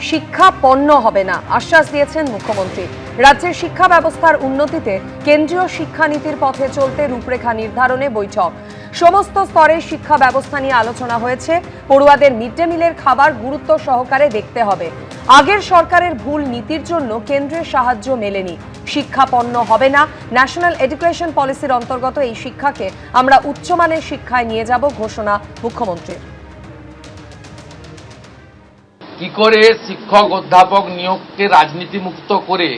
শিক্ষা পণ্য হবে না, আশ্বাস দিয়েছেন মুখ্যমন্ত্রী। রাজ্যের শিক্ষা ব্যবস্থার উন্নতিতে কেন্দ্রীয় শিক্ষানীতির পথে চলতে রূপরেখা নির্ধারণে বৈঠক। সমস্ত স্তরের শিক্ষা ব্যবস্থা নিয়ে আলোচনা হয়েছে। পড়ুয়াদের মিড ডে মিলের খাবার গুরুত্ব সহকারে দেখতে হবে। আগের সরকারের ভুল নীতির জন্য কেন্দ্রের সাহায্য মেলেনি। শিক্ষা পণ্য হবে না, ন্যাশনাল এডুকেশন পলিসির অন্তর্গত এই শিক্ষাকে আমরা উচ্চমানের শিক্ষায় নিয়ে যাব, ঘোষণা মুখ্যমন্ত্রীর। কি করে শিক্ষক অধ্যাপক নিয়োগকে রাজনীতিমুক্ত করে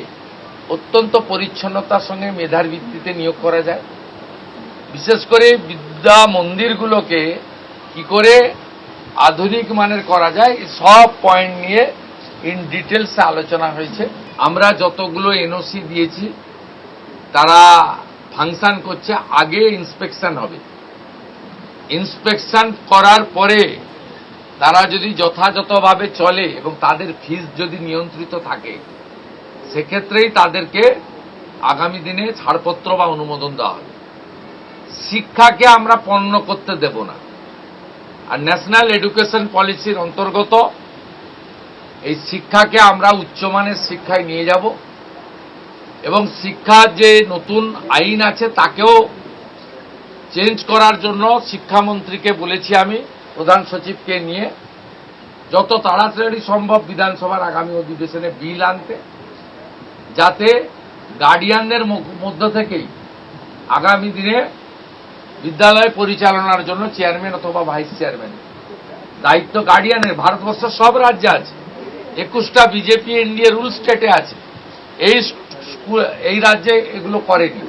অত্যন্ত পরিচ্ছন্নতার সঙ্গে মেধার ভিত্তিতে নিয়োগ করা যায়, বিশেষ করে বিদ্যা মন্দিরগুলোকে কি করে আধুনিক মানের করা যায়, সব পয়েন্ট নিয়ে ইন ডিটেলস আলোচনা হয়েছে। আমরা যতগুলো এনওসি দিয়েছি তারা ফাংশন করছে। আগে ইন্সপেকশন হবে, ইন্সপেকশন করার পরে তারা যদি যথাযথভাবে চলে এবং তাদের ফিস যদি নিয়ন্ত্রিত থাকে, সেক্ষেত্রেই তাদেরকে আগামী দিনে ছাড়পত্র বা অনুমোদন দেওয়া হবে। শিক্ষাকে আমরা পণ্য করতে দেব না। আর ন্যাশনাল এডুকেশন পলিসির অন্তর্গত এই শিক্ষাকে আমরা উচ্চমানের শিক্ষায় নিয়ে যাব এবং শিক্ষার যে নতুন আইন আছে তাকেও চেঞ্জ করার জন্য শিক্ষামন্ত্রীকে বলেছি আমি, প্রধান সচিবকে নিয়ে যত তাড়াতাড়ি সম্ভব বিধানসভার আগামী অধিবেশনে বিল আনতে, যাতে গার্ডিয়ানদের মধ্য থেকেই আগামী দিনে বিদ্যালয় পরিচালনার জন্য চেয়ারম্যান অথবা ভাইস চেয়ারম্যান দায়িত্ব গার্ডিয়ানের ভারতবর্ষের সব রাজ্যে আছে। 21টা বিজেপি এনডিএ রুল স্টেটে আছে, এই রাজ্যে এগুলো করেনি।